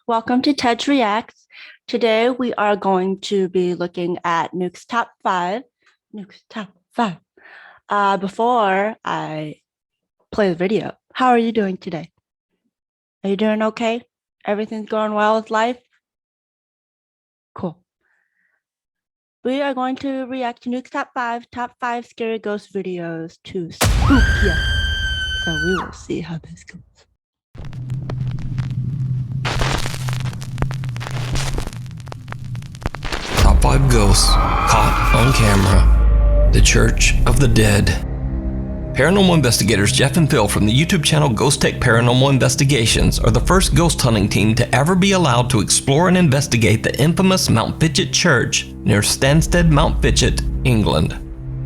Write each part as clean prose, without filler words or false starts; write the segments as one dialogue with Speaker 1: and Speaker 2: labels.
Speaker 1: welcome to TEJ Reacts. Today we are going to be looking at Nuke's top 5. Before I play the video, how are you doing today? Are you doing okay? Everything's going well with life? Cool. We are going to react to Nuke's top 5 scary ghost videos to SPOOK. Yeah. So we will see how this goes.
Speaker 2: Top 5 ghosts caught on camera. The Church of the Dead. Paranormal investigators Jeff and Phil from the YouTube channel Ghost Tech Paranormal Investigations are the first ghost hunting team to ever be allowed to explore and investigate the infamous Mount Fitchett Church near Stansted, Mount Fitchett, England.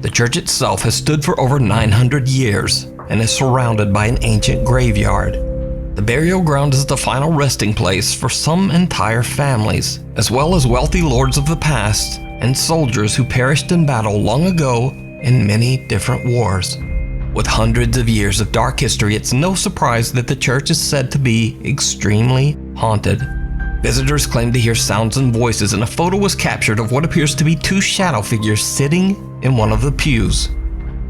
Speaker 2: The church itself has stood for over 900 years and is surrounded by an ancient graveyard. The burial ground is the final resting place for some entire families, as well as wealthy lords of the past and soldiers who perished in battle long ago in many different wars. With hundreds of years of dark history, it's no surprise that the church is said to be extremely haunted. Visitors claim to hear sounds and voices, and a photo was captured of what appears to be two shadow figures sitting in one of the pews.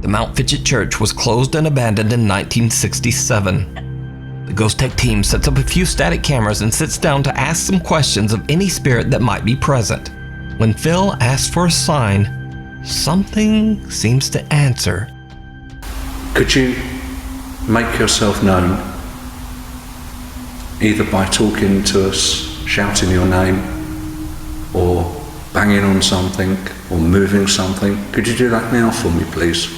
Speaker 2: The Mount Fitchett Church was closed and abandoned in 1967. The Ghost Tech team sets up a few static cameras and sits down to ask some questions of any spirit that might be present. When Phil asks for a sign, something seems to answer.
Speaker 3: Could you make yourself known, either by talking to us, shouting your name, or banging on something, or moving something? Could you do that now for me, please?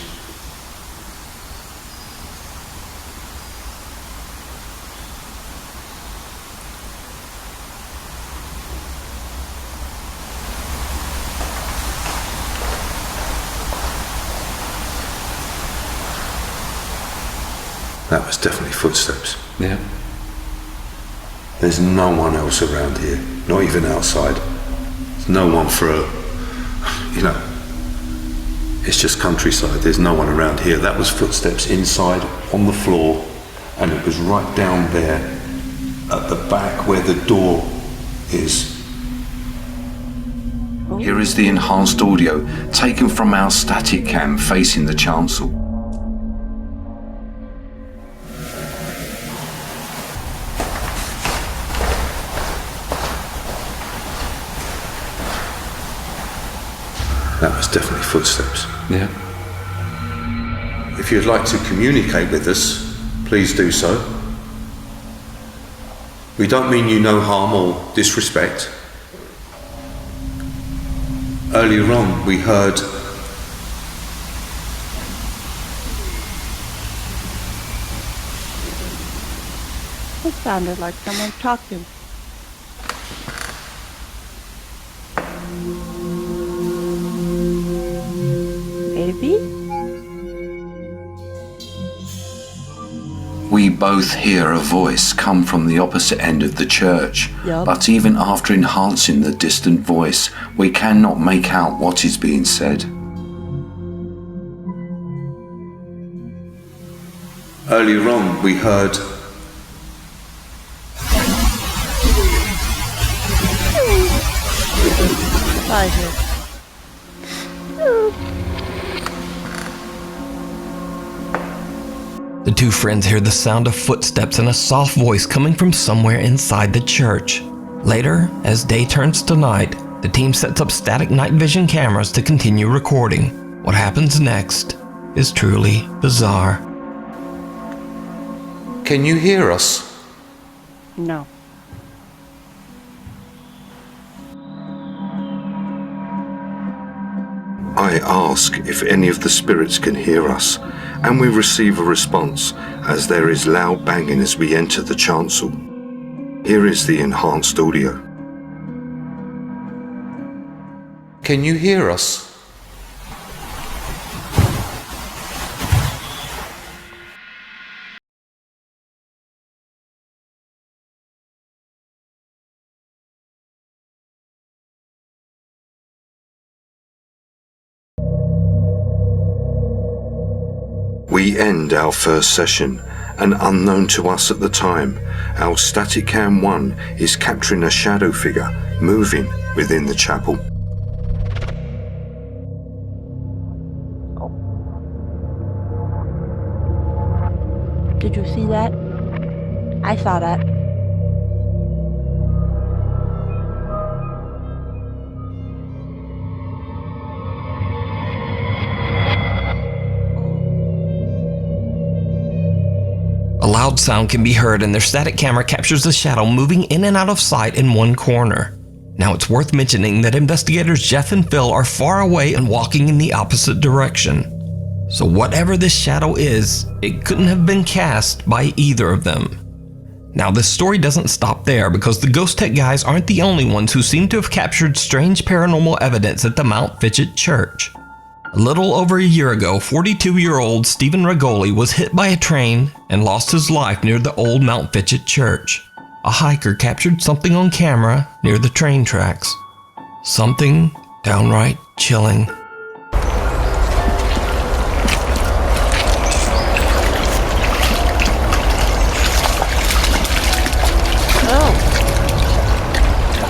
Speaker 3: That was definitely footsteps. Yeah. There's no one else around here, not even outside. There's no one for it's just countryside. There's no one around here. That was footsteps inside on the floor, and it was right down there at the back where the door is.
Speaker 4: Here is the enhanced audio taken from our static cam facing the chancel.
Speaker 3: That was definitely footsteps.
Speaker 4: Yeah.
Speaker 3: If you'd like to communicate with us, please do so. We don't mean you no harm or disrespect. Earlier on, we heard
Speaker 1: It sounded like someone talking. Maybe?
Speaker 4: We both hear a voice come from the opposite end of the church,
Speaker 1: Yup.
Speaker 4: but even after enhancing the distant voice, we cannot make out what is being said.
Speaker 3: Earlier on, we heard
Speaker 1: I hear.
Speaker 2: The two friends hear the sound of footsteps and a soft voice coming from somewhere inside the church. Later, as day turns to night, the team sets up static night vision cameras to continue recording. What happens next is truly bizarre.
Speaker 3: Can you hear us?
Speaker 1: No.
Speaker 4: I ask if any of the spirits can hear us, and we receive a response as there is loud banging as we enter the chancel. Here is the enhanced audio.
Speaker 3: Can you hear us?
Speaker 4: We end our first session and unknown to us at the time, our Staticam 1 is capturing a shadow figure moving within the chapel.
Speaker 1: Did you see that? I saw that.
Speaker 2: A loud sound can be heard and their static camera captures a shadow moving in and out of sight in one corner. Now it's worth mentioning that investigators Jeff and Phil are far away and walking in the opposite direction. So whatever this shadow is, it couldn't have been cast by either of them. Now this story doesn't stop there because the Ghost Tech guys aren't the only ones who seem to have captured strange paranormal evidence at the Mount Fitchett Church. A little over a year ago, 42-year-old Stephen Regoli was hit by a train and lost his life near the old Mount Fitchett Church. A hiker captured something on camera near the train tracks. Something downright chilling.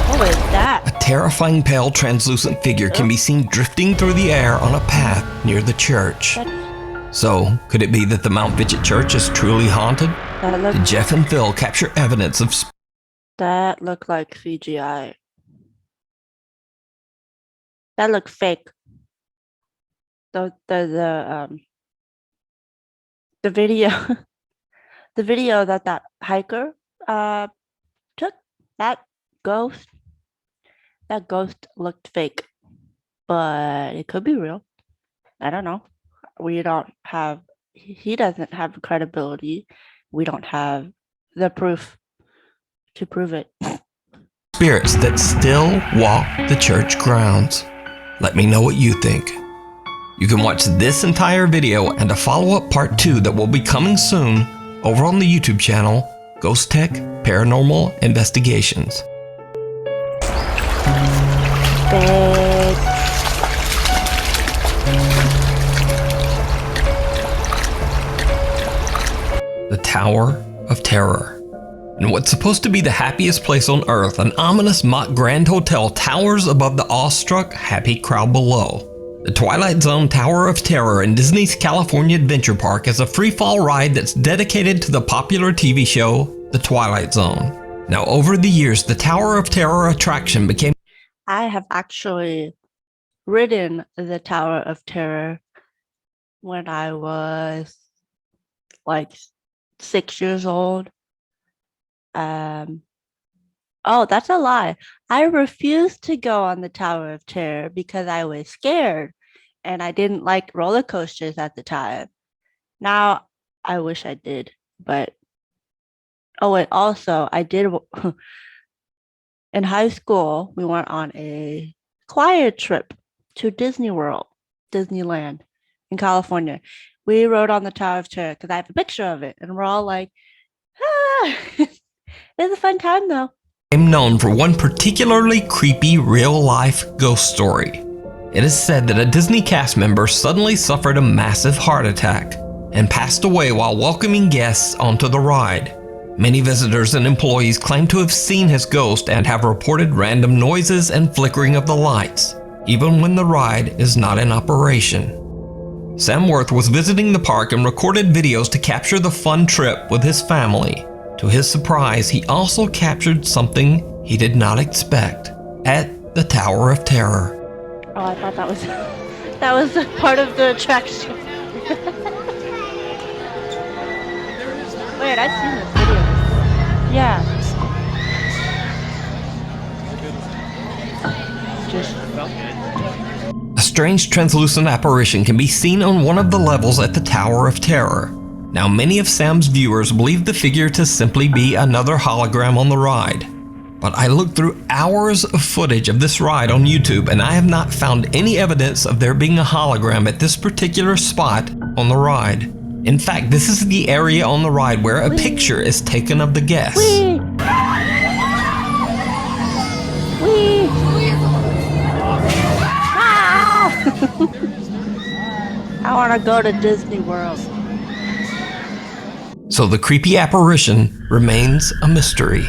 Speaker 1: What is that?
Speaker 2: A terrifying pale translucent figure can be seen drifting through the air on a path near the church. So, could it be that the Mount Fitchett Church is truly haunted? Did Jeff and Phil capture evidence of
Speaker 1: That looked like CGI. That looked fake. The video the video that hiker took, that ghost looked fake, but it could be real. I don't know. We don't have, he doesn't have credibility. We don't have the proof to prove it.
Speaker 2: spirits that still walk the church grounds? Let me know what you think. You can watch this entire video and a follow-up part 2 that will be coming soon over on the YouTube channel, Ghost Tech Paranormal Investigations.
Speaker 1: Big.
Speaker 2: The Tower of Terror. In what's supposed to be the happiest place on earth, an ominous mock grand hotel towers above the awestruck happy crowd below. The Twilight Zone Tower of Terror in Disney's California Adventure Park is a free-fall ride that's dedicated to the popular TV show, The Twilight Zone. Now, over the years, the Tower of Terror attraction became...
Speaker 1: I have actually ridden the Tower of Terror when I was like 6 years old. Oh, that's a lie. I refused to go on the Tower of Terror because I was scared and I didn't like roller coasters at the time. Now, I wish I did, but oh, and also I did in high school, we went on a choir trip to Disney World, Disneyland in California. We rode on the Tower of Terror because I have a picture of it, and we're all like, ah. It was a fun time though.
Speaker 2: known for one particularly creepy real-life ghost story. It is said that a Disney cast member suddenly suffered a massive heart attack and passed away while welcoming guests onto the ride. Many visitors and employees claim to have seen his ghost and have reported random noises and flickering of the lights, even when the ride is not in operation. Sam Worth was visiting the park and recorded videos to capture the fun trip with his family. To his surprise, he also captured something he did not expect at the Tower of Terror.
Speaker 1: Oh, I thought that was part of the attraction. Wait, I've seen this video. Yeah.
Speaker 2: A strange translucent apparition can be seen on one of the levels at the Tower of Terror. Now, many of Sam's viewers believe the figure to simply be another hologram on the ride. But I looked through hours of footage of this ride on YouTube and I have not found any evidence of there being a hologram at this particular spot on the ride. In fact, this is the area on the ride where a picture is taken of the guests.
Speaker 1: Wee. Ah! I want to go to Disney World.
Speaker 2: So the creepy apparition remains a mystery.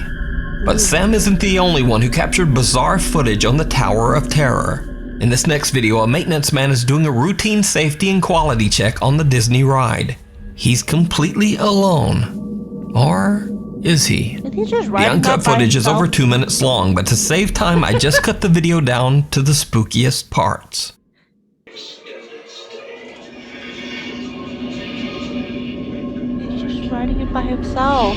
Speaker 2: But Sam isn't the only one who captured bizarre footage on the Tower of Terror. In this next video, a maintenance man is doing a routine safety and quality check on the Disney ride. He's completely alone. Or is he? The uncut footage is over 2 minutes long, but to save time, I just cut the video down to the spookiest parts.
Speaker 1: He's just riding it by himself.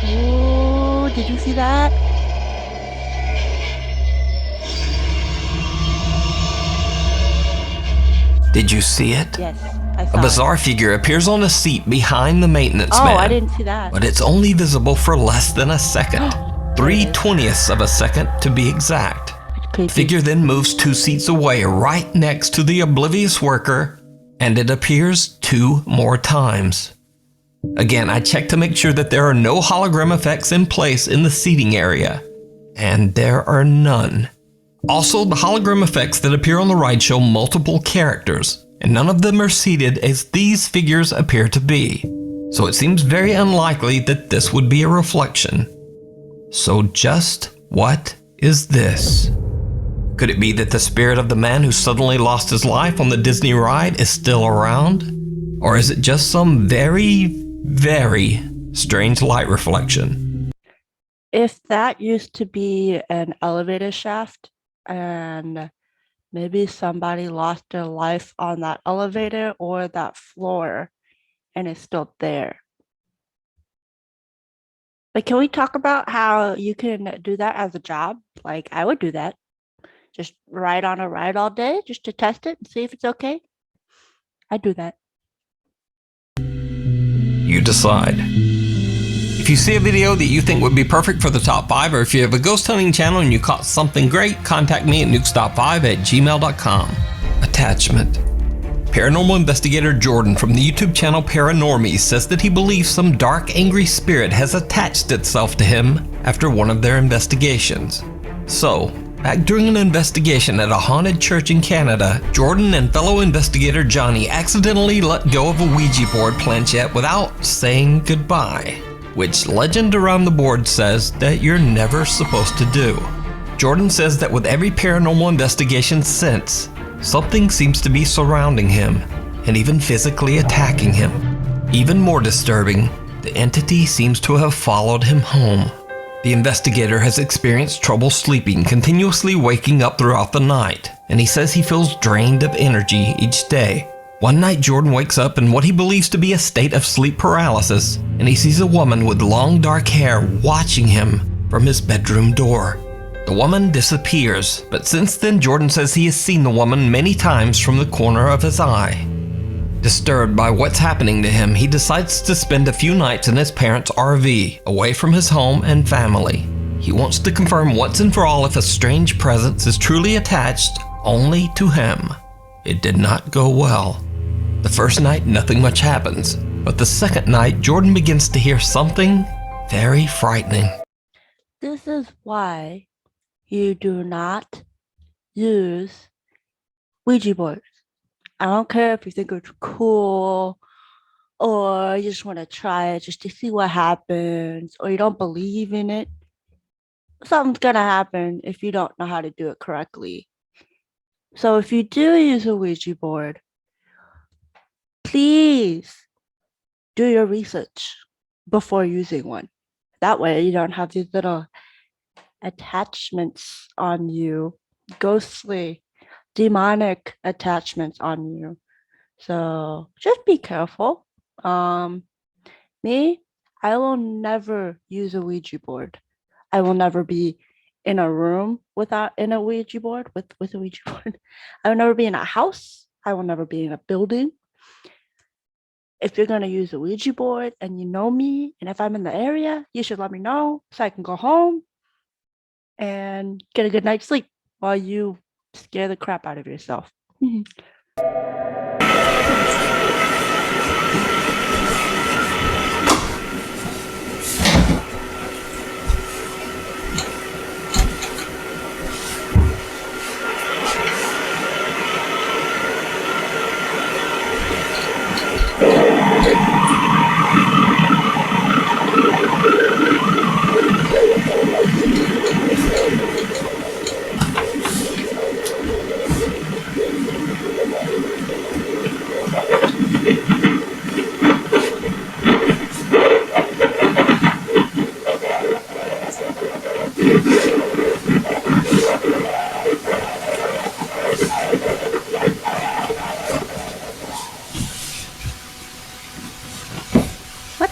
Speaker 1: Oh, did you see that?
Speaker 2: Did you see it?
Speaker 1: Yes, I saw
Speaker 2: A bizarre figure appears on a seat behind the maintenance
Speaker 1: it.
Speaker 2: man.
Speaker 1: Oh, I didn't see that.
Speaker 2: But it's only visible for less than a second. 3/20ths of a second to be exact. The figure then moves 2 seats away, right next to the oblivious worker, and it appears 2 more times. Again, I checked to make sure that there are no hologram effects in place in the seating area, and there are none. Also, the hologram effects that appear on the ride show multiple characters, and none of them are seated as these figures appear to be. So it seems very unlikely that this would be a reflection. So just what is this? Could it be that the spirit of the man who suddenly lost his life on the Disney ride is still around? Or is it just some very, very strange light reflection?
Speaker 1: If that used to be an elevator shaft and maybe somebody lost their life on that elevator or that floor and it's still there. But can we talk about how you can do that as a job? Like, I would do that. Just ride on a ride all day just to test it and see if it's okay. I'd do that.
Speaker 2: You decide. If you see a video that you think would be perfect for the top 5, or if you have a ghost hunting channel and you caught something great, contact me at nukestop5@gmail.com. Attachment. Paranormal investigator Jordan from the YouTube channel Paranormies says that he believes some dark, angry spirit has attached itself to him after one of their investigations. So, back during an investigation at a haunted church in Canada, Jordan and fellow investigator Johnny accidentally let go of a Ouija board planchette without saying goodbye, which legend around the board says that you're never supposed to do. Jordan says that with every paranormal investigation since, something seems to be surrounding him and even physically attacking him. Even more disturbing, the entity seems to have followed him home. The investigator has experienced trouble sleeping, continuously waking up throughout the night, and he says he feels drained of energy each day. One night, Jordan wakes up in what he believes to be a state of sleep paralysis, and he sees a woman with long dark hair watching him from his bedroom door. The woman disappears, but since then, Jordan says he has seen the woman many times from the corner of his eye. Disturbed by what's happening to him, he decides to spend a few nights in his parents' RV, away from his home and family. He wants to confirm once and for all if a strange presence is truly attached only to him. It did not go well. The first night, nothing much happens, but the second night, Jordan begins to hear something very frightening.
Speaker 1: This is why you do not use Ouija boards. I don't care if you think it's cool or you just want to try it just to see what happens or you don't believe in it. Something's going to happen if you don't know how to do it correctly. So if you do use a Ouija board, please do your research before using one. That way you don't have these little attachments on you, ghostly, demonic attachments on you. So just be careful. Me, I will never use a Ouija board. I will never be in a room in a Ouija board with a Ouija board. I will never be in a house. I will never be in a building. If you're gonna use a Ouija board and you know me, and if I'm in the area, you should let me know so I can go home and get a good night's sleep while you scare the crap out of yourself.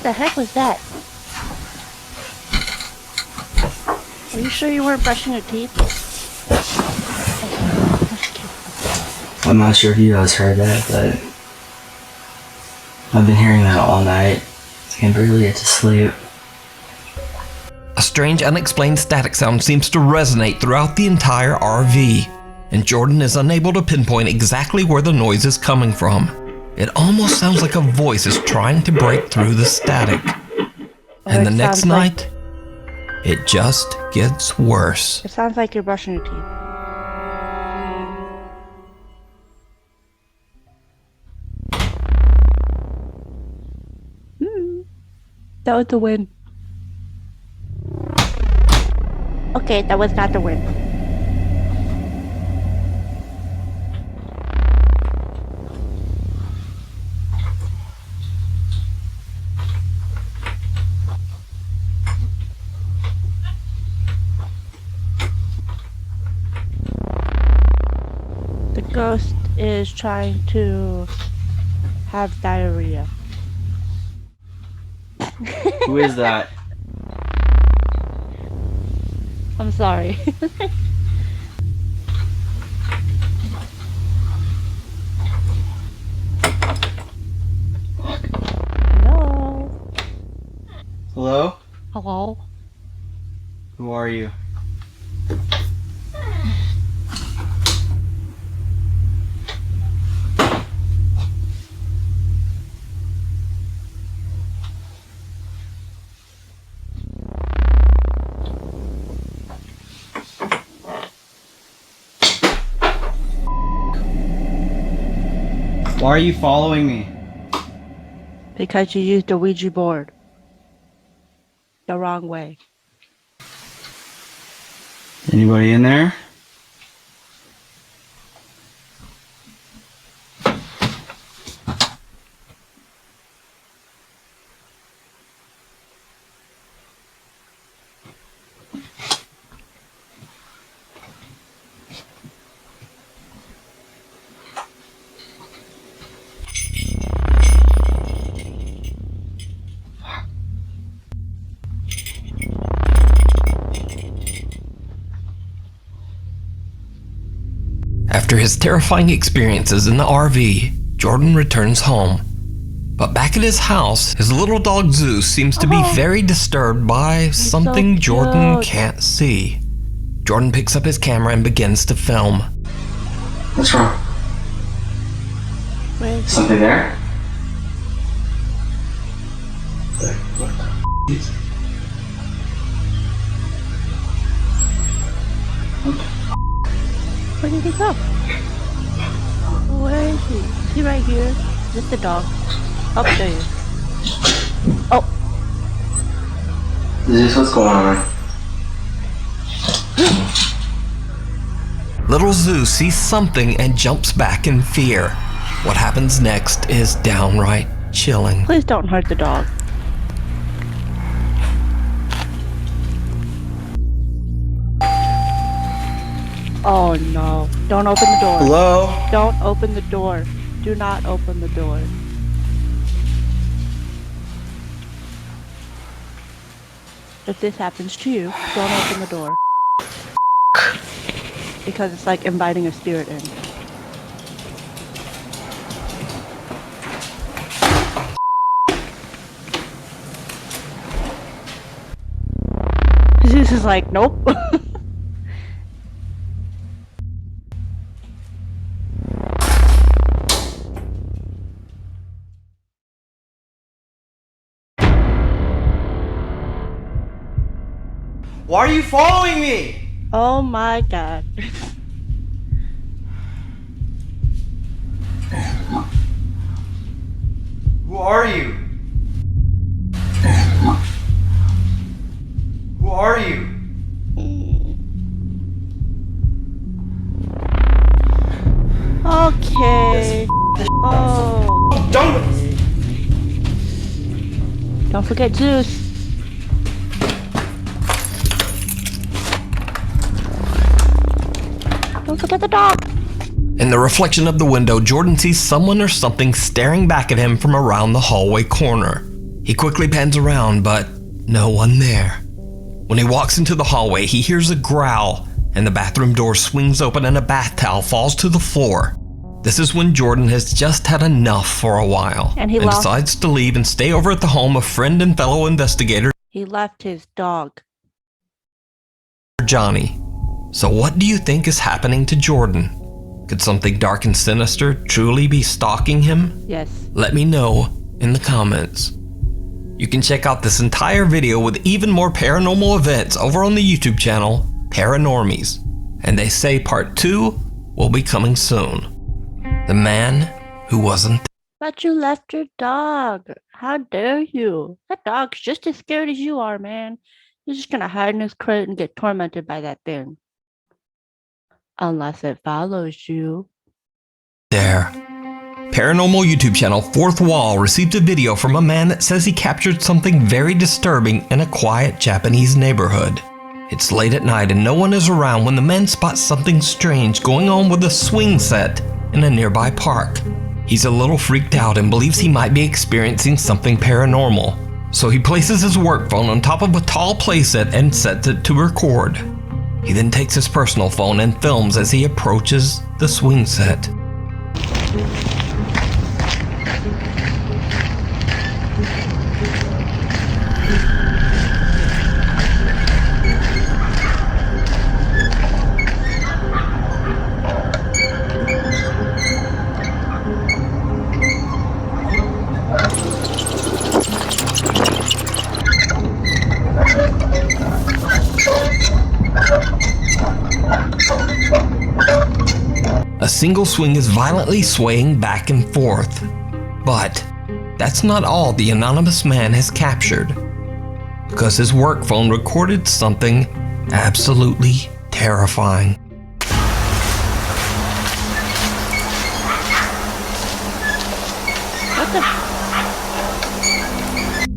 Speaker 1: The heck was that? Are you sure you weren't brushing your teeth?
Speaker 5: I'm not sure if you guys heard that, but I've been hearing that all night. I can barely get to sleep.
Speaker 2: A strange, unexplained static sound seems to resonate throughout the entire RV, and Jordan is unable to pinpoint exactly where the noise is coming from. It almost sounds like a voice is trying to break through the static. And the next night, it just gets worse.
Speaker 1: It sounds like you're brushing your teeth. That was the wind. Okay, that was not the wind. The ghost is trying to have diarrhea.
Speaker 5: Who is that?
Speaker 1: I'm sorry. Hello?
Speaker 5: Hello?
Speaker 1: Hello?
Speaker 5: Who are you? Why are you following me?
Speaker 1: Because you used the Ouija board the wrong way.
Speaker 5: Anybody in there?
Speaker 2: After his terrifying experiences in the RV, Jordan returns home. But back at his house, his little dog Zeus seems to be very disturbed by something Jordan can't see. Jordan picks up his camera and begins to film.
Speaker 5: What's wrong?
Speaker 1: Wait.
Speaker 5: Something there?
Speaker 1: Where did he go? Where is he? Is he right here? Is this the dog? Oh, there he is. Oh,
Speaker 5: Is this what's going on?
Speaker 2: Little Zeus sees something and jumps back in fear. What happens next is downright chilling.
Speaker 1: please don't hurt the dog. Oh no. Don't open the door.
Speaker 5: Hello?
Speaker 1: Don't open the door. Do not open the door. If this happens to you, don't open the door. Because it's like inviting a spirit in. This is like, nope.
Speaker 5: Why are you following me?
Speaker 1: Oh my god.
Speaker 5: Who are you? Who are you?
Speaker 1: Okay. Oh. Don't forget Zeus. Don't forget the dog.
Speaker 2: In the reflection of the window, Jordan sees someone or something staring back at him from around the hallway corner. He quickly pans around, but no one there. When he walks into the hallway, he hears a growl, and the bathroom door swings open and a bath towel falls to the floor. This is when Jordan has just had enough for a while
Speaker 1: And
Speaker 2: decides to leave and stay over at the home of friend and fellow investigator
Speaker 1: He left his dog.
Speaker 2: Johnny. So what do you think is happening to Jordan? Could something dark and sinister truly be stalking him?
Speaker 1: Yes.
Speaker 2: Let me know in the comments. You can check out this entire video with even more paranormal events over on the YouTube channel, Paranormies. And they say part 2 will be coming soon. The man who wasn't.
Speaker 1: But you left your dog. How dare you? That dog's just as scared as you are, man. He's just gonna hide in his crate and get tormented by that thing. Unless it follows you.
Speaker 2: There. Paranormal YouTube channel Fourth Wall received a video from a man that says he captured something very disturbing in a quiet Japanese neighborhood. It's late at night and no one is around when the man spots something strange going on with a swing set in a nearby park. He's a little freaked out and believes he might be experiencing something paranormal. So he places his work phone on top of a tall playset and sets it to record. He then takes his personal phone and films as he approaches the swing set. A single swing is violently swaying back and forth. But that's not all the anonymous man has captured, because his work phone recorded something absolutely terrifying.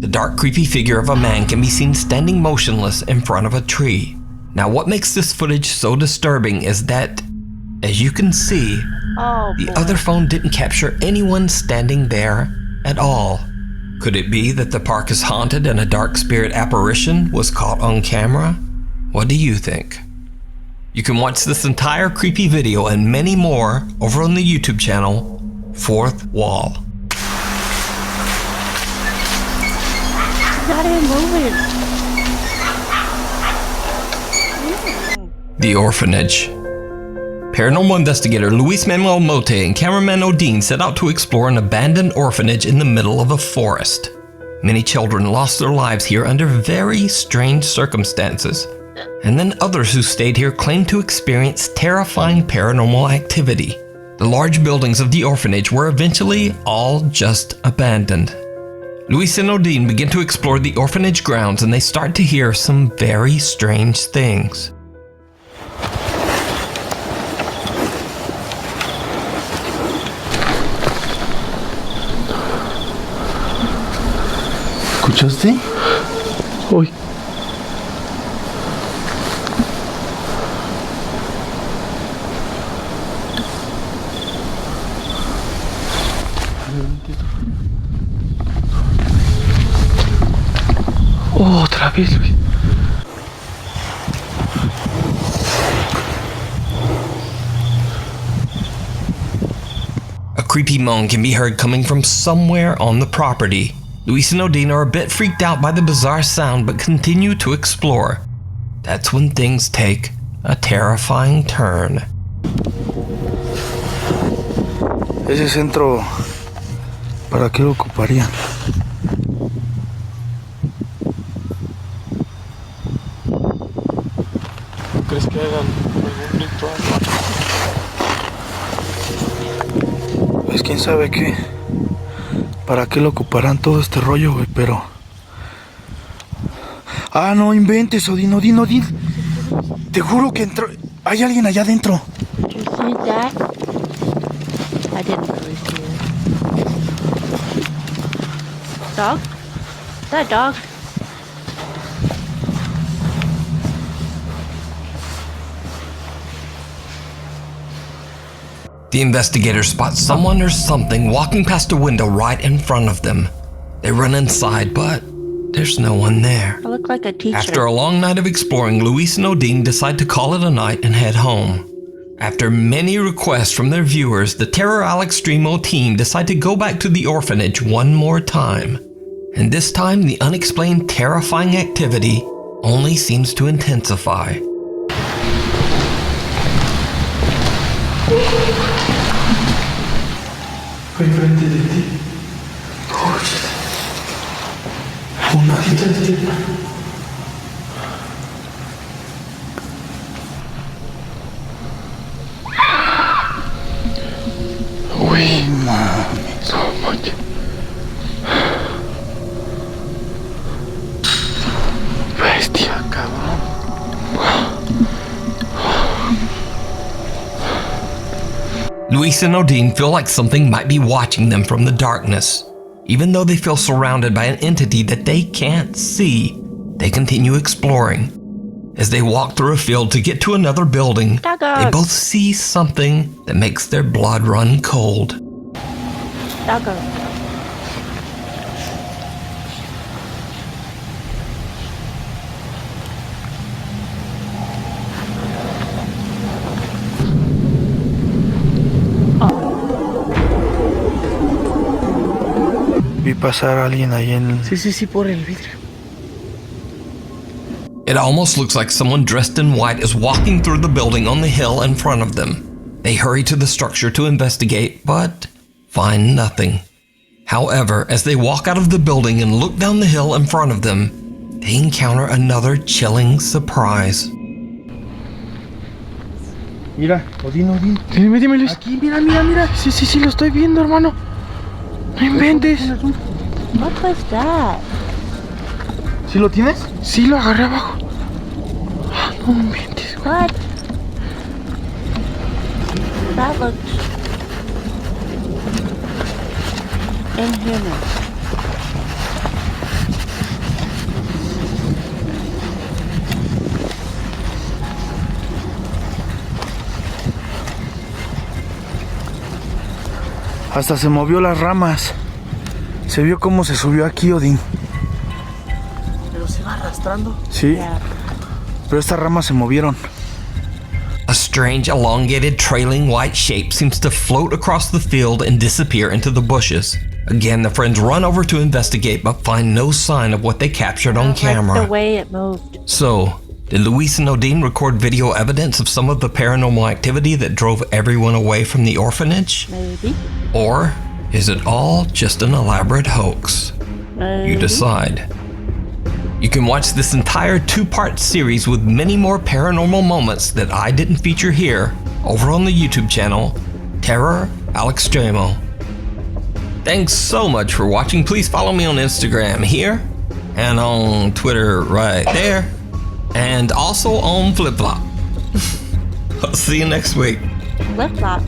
Speaker 2: The dark, creepy figure of a man can be seen standing motionless in front of a tree. Now, what makes this footage so disturbing is that, as you can see, the other phone didn't capture anyone standing there at all. Could it be that the park is haunted and a dark spirit apparition was caught on camera? What do you think? You can watch this entire creepy video and many more over on the YouTube channel, Fourth Wall.
Speaker 1: Not even moving.
Speaker 2: The orphanage. Paranormal investigator Luis Manuel Mote and cameraman Odin set out to explore an abandoned orphanage in the middle of a forest. Many children lost their lives here under very strange circumstances, and then others who stayed here claimed to experience terrifying paranormal activity. The large buildings of the orphanage were eventually all just abandoned. Luis and Odin begin to explore the orphanage grounds and they start to hear some very strange things.
Speaker 6: ¿Escuchaste? Uy. Oh, otra vez, Luis.
Speaker 2: A creepy moan can be heard coming from somewhere on the property. Luis and Odin are a bit freaked out by the bizarre sound but continue to explore. That's when things take a terrifying turn.
Speaker 6: Ese centro, ¿para qué lo ocuparían? ¿No crees que hagan algún ritual? Pues quién sabe qué. ¿Para qué lo ocuparán todo este rollo, güey? Pero... Ah, no inventes, Odin, Odin, Odin. Te juro que entró... Hay alguien allá adentro.
Speaker 1: Did you see that? I didn't really see it. Dog? Is that a dog?
Speaker 2: The investigators spot someone or something walking past a window right in front of them. They run inside, but there's no one there.
Speaker 1: I look like a teacher.
Speaker 2: After a long night of exploring, Luis and Odin decide to call it a night and head home. After many requests from their viewers, the Terror Alex Streamo team decide to go back to the orphanage one more time. And this time, the unexplained terrifying activity only seems to intensify.
Speaker 6: Enfrente de ti. Oh, shit. Una cita. Uy, mami, so much. Bestia, cabrón.
Speaker 2: Luis and Odin feel like something might be watching them from the darkness. Even though they feel surrounded by an entity that they can't see, they continue exploring. As they walk through a field to get to another building, they both see something that makes their blood run cold.
Speaker 1: Doggo.
Speaker 6: Vi pasar a alguien ahí en... Sí, por el vidrio.
Speaker 2: It almost looks like someone dressed in white is walking through the building on the hill in front of them. They hurry to the structure to investigate, but find nothing. However, as they walk out of the building and look down the hill in front of them, they encounter another chilling surprise.
Speaker 6: Mira, Odin. Dime, Luis. Aquí, mira. Sí, lo estoy viendo, hermano. No inventes.
Speaker 1: What was that?
Speaker 6: ¿Sí lo tienes? Sí, lo agarré abajo. No inventes.
Speaker 1: What? That looked inhuman.
Speaker 6: Hasta se movió las ramas. Se vio cómo se subió aquí, Odin. Pero se va arrastrando. Sí.
Speaker 1: Yeah.
Speaker 6: Pero estas ramas se movieron.
Speaker 2: A strange, elongated, trailing white shape seems to float across the field and disappear into the bushes. Again, the friends run over to investigate but find no sign of what they captured on camera.
Speaker 1: Like the way it moved.
Speaker 2: So, did Luis and Odin record video evidence of some of the paranormal activity that drove everyone away from the orphanage?
Speaker 1: Maybe.
Speaker 2: Or is it all just an elaborate hoax?
Speaker 1: Maybe.
Speaker 2: You decide. You can watch this entire two-part series with many more paranormal moments that I didn't feature here over on the YouTube channel, Terror Alex Streamo. Thanks so much for watching. Please follow me on Instagram here and on Twitter right there and also on FlipFlop. I'll see you next week.
Speaker 1: Flip-flop.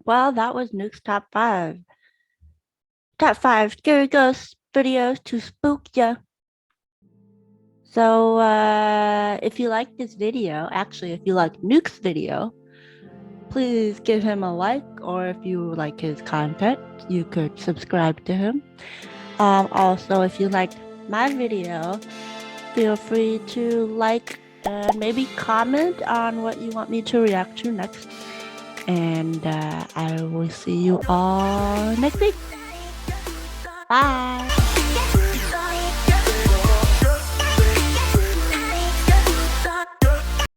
Speaker 1: Well, that was Nuke's top 5. Top 5 scary ghost videos to spook ya. So, if you like this video, actually, if you like Nuke's video, please give him a like, or if you like his content, you could subscribe to him. Also, if you liked my video, feel free to like and maybe comment on what you want me to react to next. And I will see you all next week. Bye.